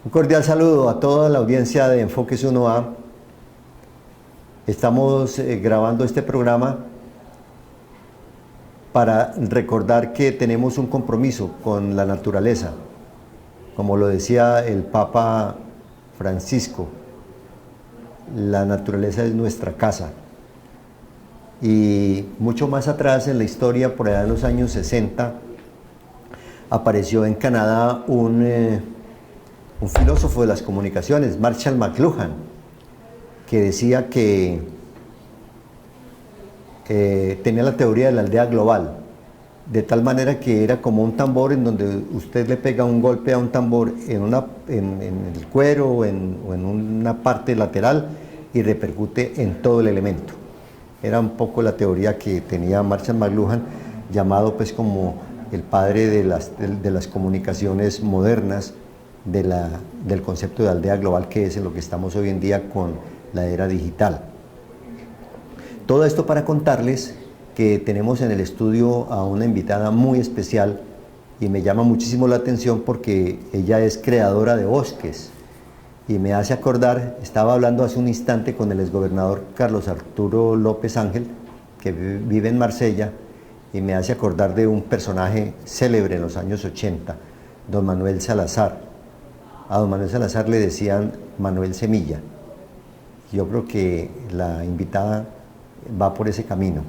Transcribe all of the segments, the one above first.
Un cordial saludo a toda la audiencia de Enfoques 1A. Estamos grabando este programa para recordar que tenemos un compromiso con la naturaleza. Como lo decía el Papa Francisco, la naturaleza es nuestra casa. Y mucho más atrás en la historia, por allá en los años 60, apareció en Canadá un filósofo de las comunicaciones, Marshall McLuhan, que decía que tenía la teoría de la aldea global, de tal manera que era como un tambor en donde usted le pega un golpe a un tambor en el cuero o en una parte lateral y repercute en todo el elemento. Era un poco la teoría que tenía Marshall McLuhan, llamado pues como el padre de las comunicaciones modernas, del concepto de aldea global, que es en lo que estamos hoy en día con la era digital. Todo esto para contarles que tenemos en el estudio a una invitada muy especial y me llama muchísimo la atención porque ella es creadora de bosques y me hace acordar, estaba hablando hace un instante con el exgobernador Carlos Arturo López Ángel, que vive en Marsella, y me hace acordar de un personaje célebre en los años 80, don Manuel Salazar. A don Manuel Salazar le decían Manuel Semilla. Yo creo que la invitada va por ese camino.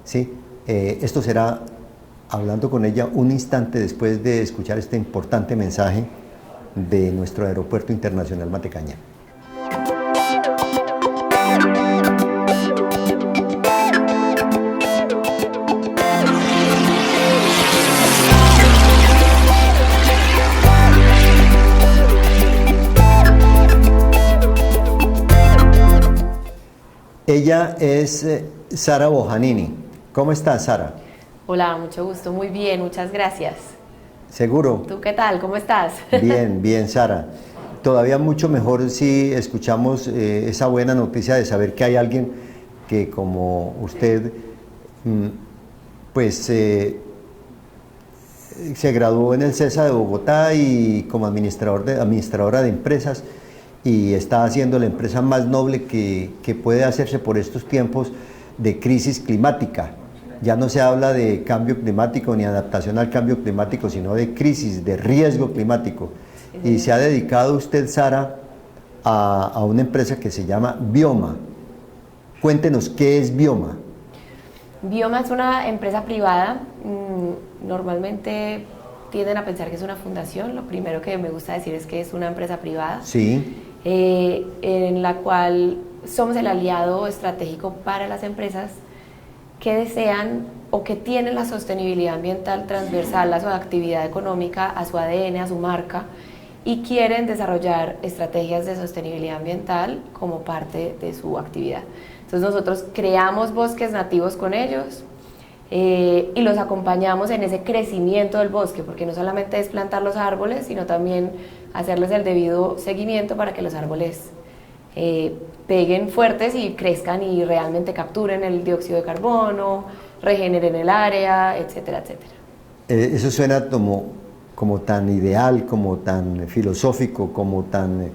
¿Sí? Esto será hablando con ella un instante después de escuchar este importante mensaje de nuestro Aeropuerto Internacional Matecaña. Ella es Sara Bojanini. ¿Cómo estás, Sara? Hola, mucho gusto, muy bien, muchas gracias. ¿Seguro? ¿Tú qué tal? ¿Cómo estás? Bien, bien, Sara. Todavía mucho mejor si escuchamos esa buena noticia de saber que hay alguien que como usted pues se graduó en el CESA de Bogotá y como administradora de empresas, y está haciendo la empresa más noble que puede hacerse por estos tiempos de crisis climática. Ya no se habla de cambio climático ni adaptación al cambio climático, sino de crisis, de riesgo climático. Y se ha dedicado usted, Sara, a una empresa que se llama Bioma. Cuéntenos, ¿qué es Bioma? Bioma es una empresa privada. Normalmente tienden a pensar que es una fundación. Lo primero que me gusta decir es que es una empresa privada. Sí. En la cual somos el aliado estratégico para las empresas que desean o que tienen la sostenibilidad ambiental transversal a su actividad económica, a su ADN, a su marca, y quieren desarrollar estrategias de sostenibilidad ambiental como parte de su actividad. Entonces nosotros creamos bosques nativos con ellos y los acompañamos en ese crecimiento del bosque, porque no solamente es plantar los árboles, sino también hacerles el debido seguimiento para que los árboles peguen fuertes y crezcan y realmente capturen el dióxido de carbono, regeneren el área, etcétera, etcétera. Eso suena como tan ideal, como tan filosófico, como tan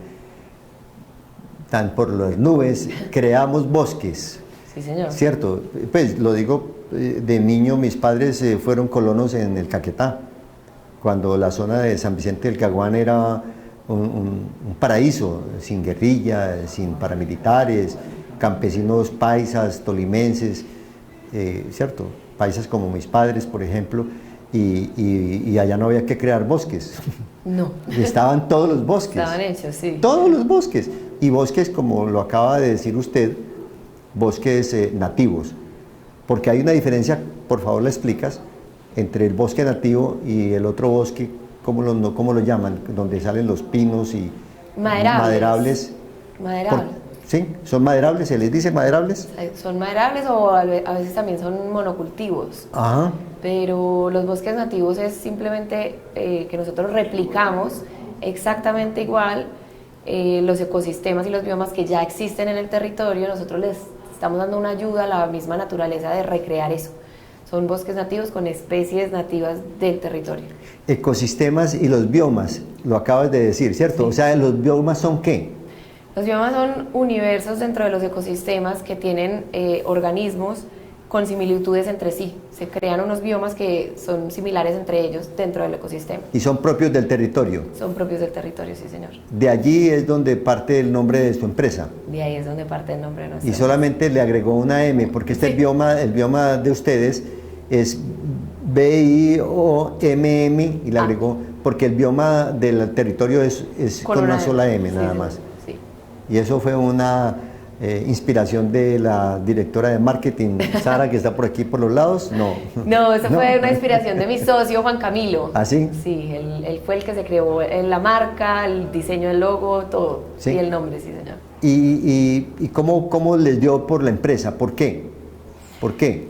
por las nubes. Creamos bosques. Sí, señor. Cierto, pues lo digo, de niño mis padres fueron colonos en el Caquetá, cuando la zona de San Vicente del Caguán era un paraíso, sin guerrilla, sin paramilitares, campesinos paisas, tolimenses, ¿cierto? Paisas como mis padres, por ejemplo, y allá no había que crear bosques. No. Estaban todos los bosques. Estaban hechos, sí. Todos los bosques. Y bosques, como lo acaba de decir usted, bosques nativos. Porque hay una diferencia, por favor la explicas, entre el bosque nativo y el otro bosque. ¿Cómo lo llaman? Donde salen los pinos y maderables. Maderables. ¿Sí? ¿Son maderables? ¿Se les dice maderables? Son maderables o a veces también son monocultivos. Ajá. Pero los bosques nativos es simplemente que nosotros replicamos exactamente igual los ecosistemas y los biomas que ya existen en el territorio. Nosotros les estamos dando una ayuda a la misma naturaleza de recrear eso. Son bosques nativos con especies nativas del territorio. Ecosistemas y los biomas, lo acabas de decir, ¿cierto? Sí. O sea, ¿los biomas son qué? Los biomas son universos dentro de los ecosistemas que tienen organismos con similitudes entre sí. Se crean unos biomas que son similares entre ellos dentro del ecosistema. Y son propios del territorio. Son propios del territorio, sí, señor. De allí es donde parte el nombre de su empresa. De ahí es donde parte el nombre de nuestra Y solamente le agregó una M, porque este Sí. el bioma de ustedes es BIOMM y le agregó, porque el bioma del territorio es con una sola M, sí, nada sí, más. Sí. Y eso fue una inspiración de la directora de marketing, Sara, que está por aquí por los lados. No. No, eso fue una inspiración de mi socio Juan Camilo. ¿Ah, sí? Sí, él fue el que se creó la marca, el diseño del logo, todo. Sí. Y el nombre, sí, señor. ¿Y cómo les dio por la empresa? ¿Por qué? ¿Por qué?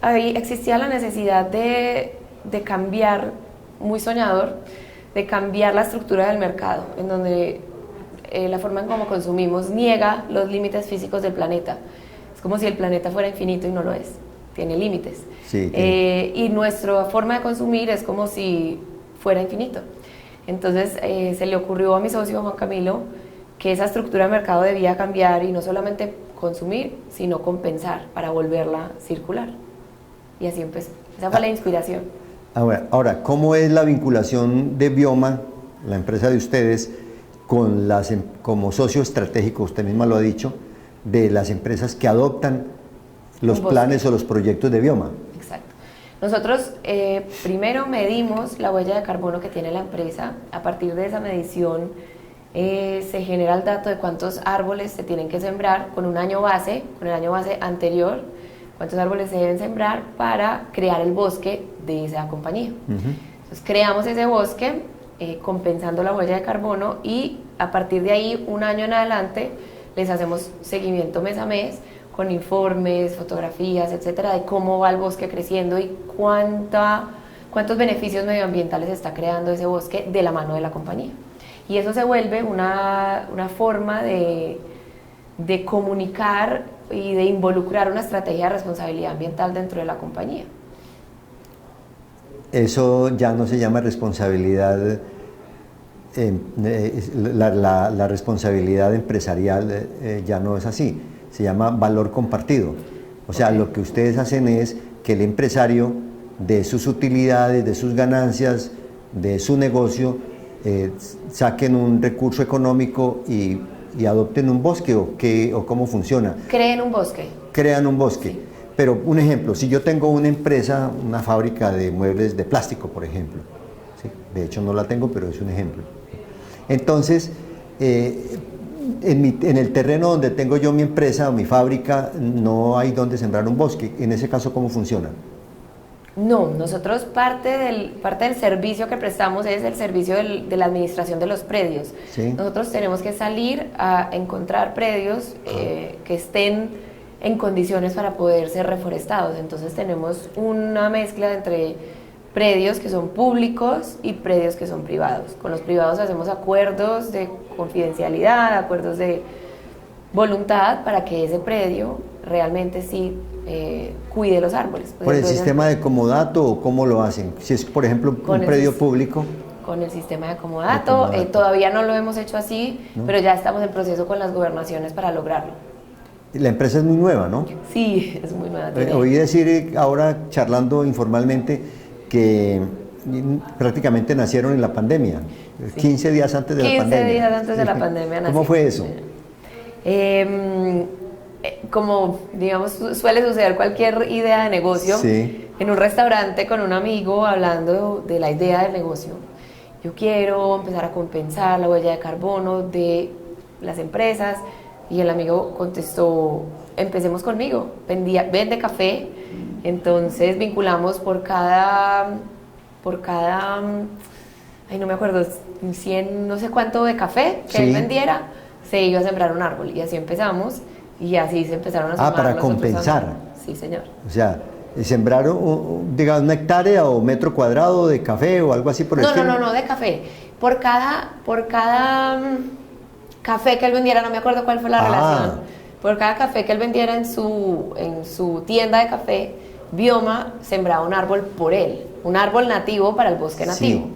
Ahí existía la necesidad de cambiar, muy soñador, de cambiar la estructura del mercado, en donde la forma en cómo consumimos niega los límites físicos del planeta. Es como si el planeta fuera infinito y no lo es, tiene límites. Sí, y nuestra forma de consumir es como si fuera infinito. Entonces se le ocurrió a mi socio Juan Camilo que esa estructura de mercado debía cambiar y no solamente consumir, sino compensar para volverla circular. Y así empezó. Esa fue la inspiración. Ahora, ¿cómo es la vinculación de Bioma, la empresa de ustedes, con como socio estratégico, usted misma lo ha dicho, de las empresas que adoptan los planes o los proyectos de Bioma? Exacto. Nosotros primero medimos la huella de carbono que tiene la empresa. A partir de esa medición se genera el dato de cuántos árboles se tienen que sembrar con un año base, con el año base anterior, cuántos árboles se deben sembrar para crear el bosque de esa compañía. Entonces creamos ese bosque compensando la huella de carbono y a partir de ahí, un año en adelante, les hacemos seguimiento mes a mes con informes, fotografías, etcétera, de cómo va el bosque creciendo y cuántos beneficios medioambientales está creando ese bosque de la mano de la compañía. Y eso se vuelve una forma de comunicar y de involucrar una estrategia de responsabilidad ambiental dentro de la compañía. Eso ya no se llama responsabilidad, la responsabilidad empresarial ya no es así, se llama valor compartido. O sea, lo que ustedes hacen es que el empresario de sus utilidades, de sus ganancias, de su negocio, saquen un recurso económico y adopten un bosque, o cómo funciona. Creen un bosque. Crean un bosque. Sí. Pero un ejemplo, si yo tengo una empresa, una fábrica de muebles de plástico, por ejemplo, ¿sí? De hecho no la tengo, pero es un ejemplo. Entonces, en el terreno donde tengo yo mi empresa o mi fábrica, no hay donde sembrar un bosque. En ese caso, ¿cómo funciona? No, nosotros parte del servicio que prestamos es el servicio de la administración de los predios. ¿Sí? Nosotros tenemos que salir a encontrar predios que estén en condiciones para poder ser reforestados. Entonces tenemos una mezcla entre predios que son públicos y predios que son privados. Con los privados hacemos acuerdos de confidencialidad, acuerdos de voluntad para que ese predio realmente sí cuide los árboles. Pues ¿Por el sistema de comodato o cómo lo hacen? Si es, por ejemplo, un predio público. Con el sistema de comodato. Todavía no lo hemos hecho así, ¿no? Pero ya estamos en proceso con las gobernaciones para lograrlo. La empresa es muy nueva, ¿no? Sí, es muy nueva. Oí decir ahora, charlando informalmente, que prácticamente nacieron en la pandemia, sí. 15 días antes de la pandemia. 15 días antes de la pandemia nació. ¿Cómo fue eso? Como, digamos, suele suceder cualquier idea de negocio, sí. En un restaurante con un amigo hablando de la idea del negocio. Yo quiero empezar a compensar la huella de carbono de las empresas. Y el amigo contestó, empecemos conmigo, vende café, entonces vinculamos por cada, ay no me acuerdo, 100, no sé cuánto de café que sí. él vendiera, se iba a sembrar un árbol y así empezamos y así se empezaron a sembrar. Para compensar. Sí, señor. O sea, sembraron, digamos, una hectárea o metro cuadrado de café o algo así por el estilo. No, de café. Por cada café que él vendiera, no me acuerdo cuál fue la relación, por cada café que él vendiera en su tienda de café, bioma sembraba un árbol por él, un árbol nativo para el bosque nativo.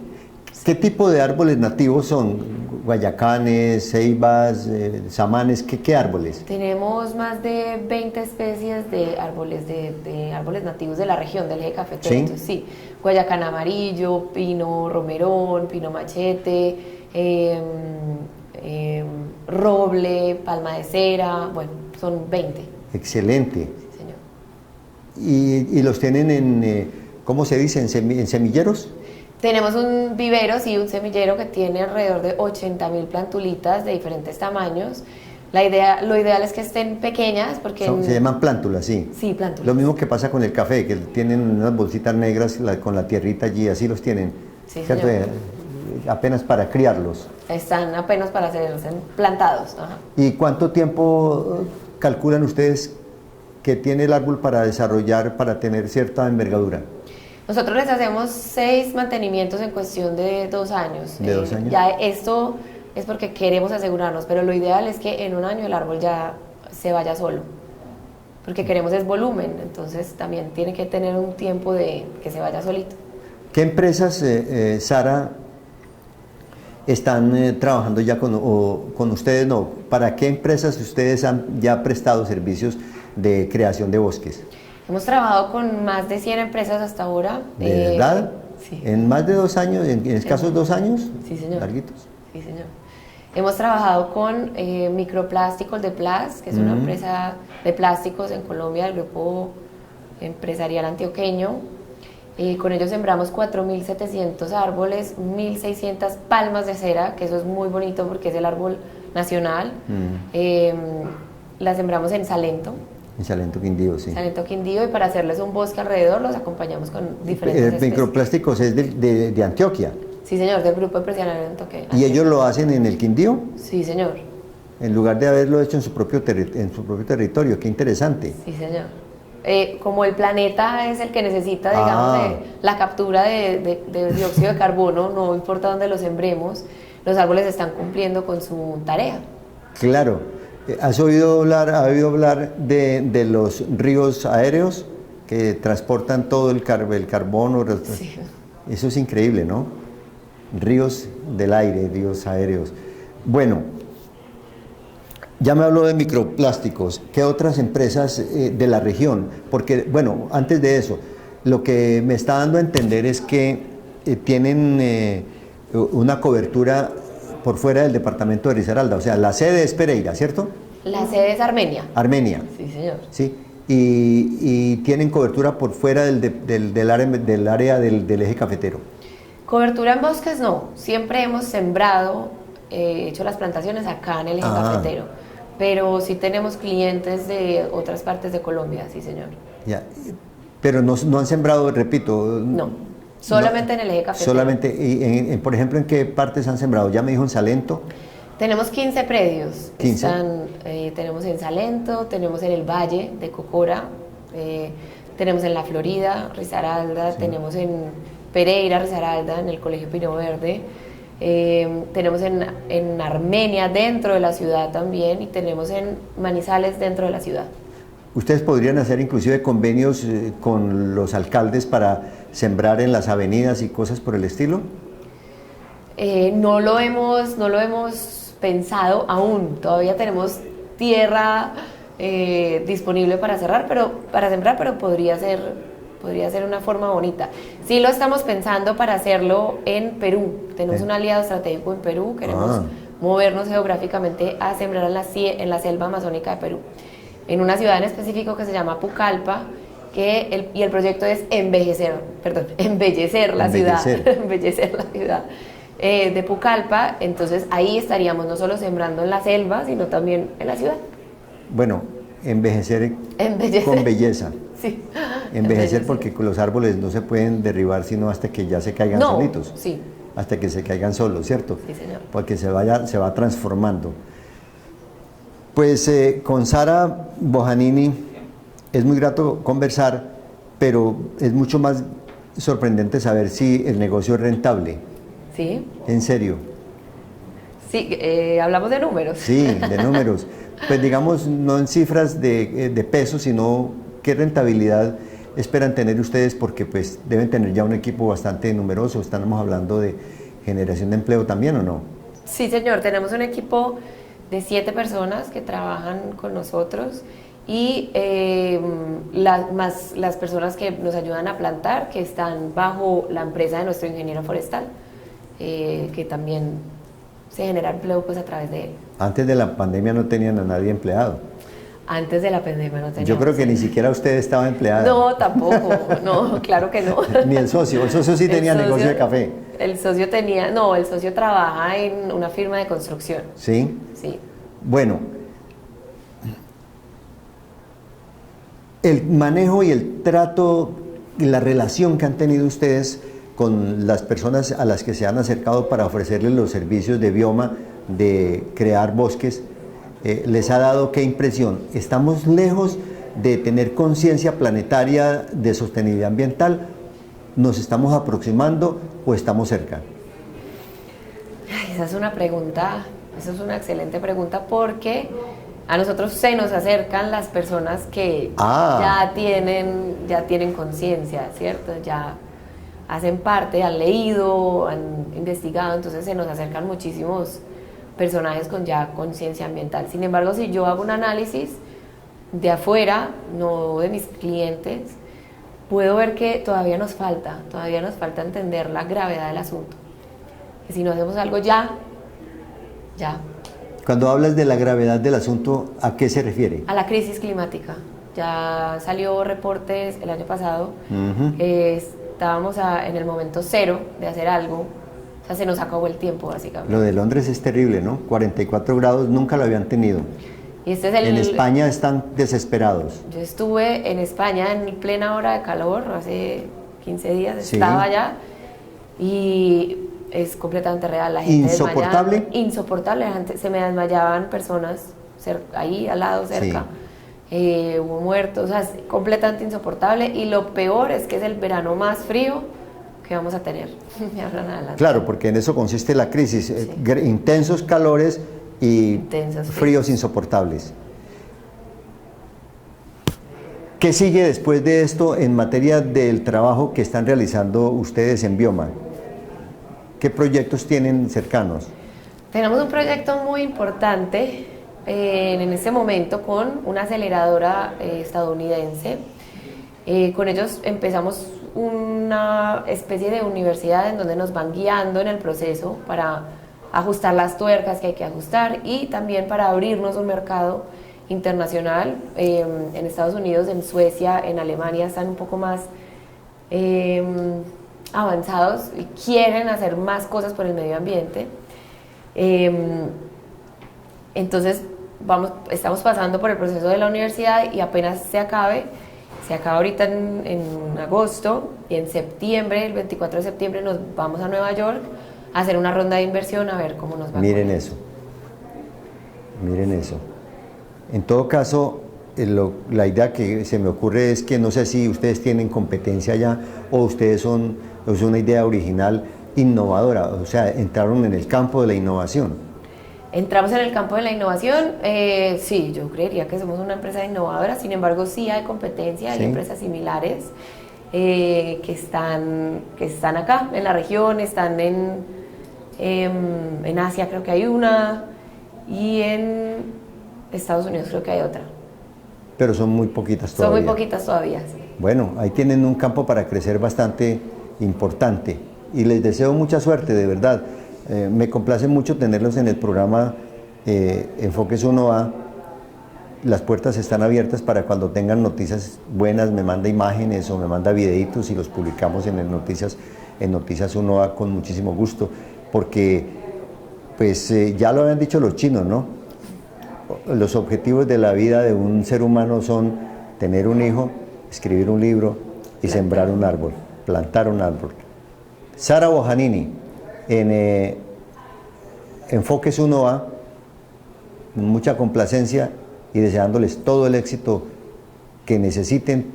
Sí. ¿Qué tipo de árboles nativos son? Guayacanes, ceibas, samanes, ¿qué árboles? Tenemos más de 20 especies de árboles nativos de la región del eje cafetero. ¿Sí? Entonces, sí, guayacán amarillo, pino romerón, pino machete, roble, palma de cera, bueno, son 20. Excelente. Sí, señor. ¿Y los tienen en, cómo se dice, en semilleros? Tenemos un vivero, sí, un semillero que tiene alrededor de 80.000 plantulitas de diferentes tamaños. Lo ideal es que estén pequeñas porque... Se llaman plántulas, sí. Sí, plántulas. Lo mismo que pasa con el café, que tienen unas bolsitas negras con la tierrita allí, así los tienen. Sí, ¿cierto? señor. Apenas para criarlos. Están apenas para ser plantados. Ajá. ¿Y cuánto tiempo calculan ustedes que tiene el árbol para desarrollar, para tener cierta envergadura? Nosotros les hacemos 6 mantenimientos en cuestión de 2 años. ¿De 2 años? Ya esto es porque queremos asegurarnos, pero lo ideal es que en un año el árbol ya se vaya solo. Porque queremos es volumen, entonces también tiene que tener un tiempo de que se vaya solito. ¿Qué empresas, Sara, están trabajando ya con ustedes? No, ¿para qué empresas ustedes han ya prestado servicios de creación de bosques? Hemos trabajado con más de 100 empresas hasta ahora. ¿De verdad? Sí. ¿En más de 2 años, en escasos 2 años? Sí, señor. ¿Larguitos? Sí, señor. Hemos trabajado con Microplásticos de Plas, que es una empresa de plásticos en Colombia, del grupo empresarial antioqueño. Con ellos sembramos 4.700 árboles, 1.600 palmas de cera, que eso es muy bonito porque es el árbol nacional. La sembramos en Salento. En Salento Quindío, sí. Salento Quindío, y para hacerles un bosque alrededor los acompañamos con diferentes especies. Microplásticos es de Antioquia. Sí, señor, del grupo empresarial Antioquia. ¿Y ellos lo hacen en el Quindío? Sí, señor. En lugar de haberlo hecho en su propio territorio. Qué interesante. Sí, señor. Como el planeta es el que necesita, digamos, la captura de dióxido de carbono, no importa dónde lo sembremos, los árboles están cumpliendo con su tarea. Claro. ¿Ha oído hablar de los ríos aéreos que transportan todo el carbono? Sí. Eso es increíble, ¿no? Ríos del aire, ríos aéreos. Bueno, ya me habló de microplásticos. ¿Qué otras empresas de la región? Porque, bueno, antes de eso, lo que me está dando a entender es que tienen una cobertura por fuera del departamento de Risaralda. O sea, la sede es Pereira, ¿cierto? La sede es Armenia. Armenia. Sí, señor. Sí. Y tienen cobertura por fuera del área del eje cafetero. Cobertura en bosques no. Siempre hemos sembrado, hecho las plantaciones acá en el eje cafetero. Pero sí tenemos clientes de otras partes de Colombia, sí, señor. Ya. Pero no han sembrado, repito. No, solamente en el eje cafetero. Solamente, y por ejemplo, ¿en qué partes han sembrado? Ya me dijo en Salento. Tenemos 15 predios. 15. Tenemos en Salento, tenemos en el Valle de Cocora, tenemos en La Florida, Risaralda, tenemos en Pereira, Risaralda, en el Colegio Pino Verde, tenemos en Armenia, dentro de la ciudad también, y tenemos en Manizales, dentro de la ciudad. ¿Ustedes podrían hacer inclusive convenios con los alcaldes para sembrar en las avenidas y cosas por el estilo? No lo hemos pensado aún. Todavía tenemos tierra disponible para sembrar, pero podría ser una forma bonita. Sí lo estamos pensando para hacerlo en Perú. Tenemos un aliado estratégico en Perú. Queremos movernos geográficamente a sembrar en la selva amazónica de Perú, en una ciudad en específico que se llama Pucallpa, y el proyecto es embellecer la ciudad, embellecer la ciudad de Pucallpa. Entonces ahí estaríamos no solo sembrando en la selva, sino también en la ciudad. Bueno, embellecer. Con belleza. Sí. Embellecer porque los árboles no se pueden derribar sino hasta que ya se caigan solitos. Sí. Hasta que se caigan solos, ¿cierto? Sí, señor. Porque se va transformando. Pues con Sara Bojanini es muy grato conversar, pero es mucho más sorprendente saber si el negocio es rentable. Sí. ¿En serio? Sí, hablamos de números. Sí, de números. Pues digamos, no en cifras de pesos, sino qué rentabilidad esperan tener ustedes? Porque pues deben tener ya un equipo bastante numeroso, estamos hablando de generación de empleo también, ¿o no? Sí, señor, tenemos un equipo de 7 personas que trabajan con nosotros y más las personas que nos ayudan a plantar, que están bajo la empresa de nuestro ingeniero forestal, que también se genera empleo pues a través de él. Antes de la pandemia no tenían a nadie empleado. Antes de la pandemia no teníamos. Yo creo que ni siquiera usted estaba empleada. No, tampoco, no, claro que no. Ni el socio sí tenía negocio de café. El socio trabaja en una firma de construcción. ¿Sí? Sí. Bueno, el manejo y el trato y la relación que han tenido ustedes con las personas a las que se han acercado para ofrecerles los servicios de bioma, de crear bosques, ¿les ha dado qué impresión? ¿Estamos lejos de tener conciencia planetaria de sostenibilidad ambiental? ¿Nos estamos aproximando o estamos cerca? Esa es una pregunta, esa es una excelente pregunta, porque a nosotros se nos acercan las personas que ya tienen conciencia, ¿cierto? Ya hacen parte, han leído, han investigado, entonces se nos acercan muchísimos personajes con ya conciencia ambiental. Sin embargo, si yo hago un análisis de afuera, no de mis clientes, puedo ver que todavía nos falta entender la gravedad del asunto. Que si no hacemos algo ya. Cuando hablas de la gravedad del asunto, ¿a qué se refiere? A la crisis climática. Ya salió reportes el año pasado, estábamos en el momento cero de hacer algo. O sea, se nos acabó el tiempo, básicamente. Lo de Londres es terrible, ¿no? 44 grados nunca lo habían tenido. Y en España están desesperados. Yo estuve en España en plena hora de calor, hace 15 días, estaba allá, y es completamente real. La gente ¿Insoportable? Insoportable, la gente, se me desmayaban personas ahí al lado, cerca. Hubo muertos, o sea, es completamente insoportable, y lo peor es que es el verano más frío que vamos a tener. Claro, porque en eso consiste la crisis, intensos calores y fríos insoportables. ¿Qué sigue después de esto en materia del trabajo que están realizando ustedes en Bioma? ¿Qué proyectos tienen cercanos? Tenemos un proyecto muy importante en este momento con una aceleradora estadounidense. Con ellos empezamos una especie de universidad en donde nos van guiando en el proceso para ajustar las tuercas que hay que ajustar, y también para abrirnos un mercado internacional. En Estados Unidos, en Suecia, en Alemania están un poco más avanzados y quieren hacer más cosas por el medio ambiente. Entonces estamos pasando por el proceso de la universidad, y apenas se acabe ahorita en agosto, y en septiembre, el 24 de septiembre, nos vamos a Nueva York a hacer una ronda de inversión, a ver cómo nos va. Miren eso. En todo caso, la idea que se me ocurre es que no sé si ustedes tienen competencia ya, o ustedes es una idea original, innovadora, o sea, entraron en el campo de la innovación. Entramos en el campo de la innovación, sí, yo creería que somos una empresa innovadora. Sin embargo, sí hay competencia, hay empresas similares que están acá en la región, están en Asia, creo que hay una, y en Estados Unidos creo que hay otra. Pero son muy poquitas todavía. Son muy poquitas todavía, sí. Bueno, ahí tienen un campo para crecer bastante importante, y les deseo mucha suerte, de verdad. Me complace mucho tenerlos en el programa Enfoques 1A. Las puertas están abiertas para cuando tengan noticias buenas, me manda imágenes o me manda videitos y los publicamos en Noticias 1A con muchísimo gusto, porque pues ya lo habían dicho los chinos, ¿no? Los objetivos de la vida de un ser humano son tener un hijo, escribir un libro y sembrar un árbol, plantar un árbol. Sara Bojanini, en Enfoques 1A, mucha complacencia y deseándoles todo el éxito que necesiten,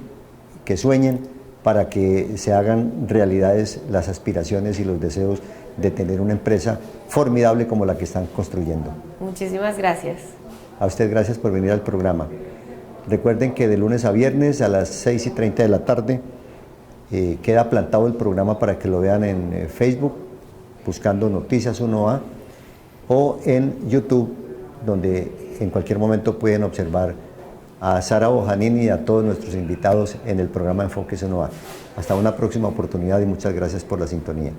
que sueñen, para que se hagan realidades las aspiraciones y los deseos de tener una empresa formidable como la que están construyendo. Muchísimas gracias. A usted gracias por venir al programa. Recuerden que de lunes a viernes a las 6:30 de la tarde queda plantado el programa para que lo vean en Facebook, buscando Noticias 1A, o en YouTube, donde en cualquier momento pueden observar a Sara Bojanini y a todos nuestros invitados en el programa Enfoques 1A. Hasta una próxima oportunidad y muchas gracias por la sintonía.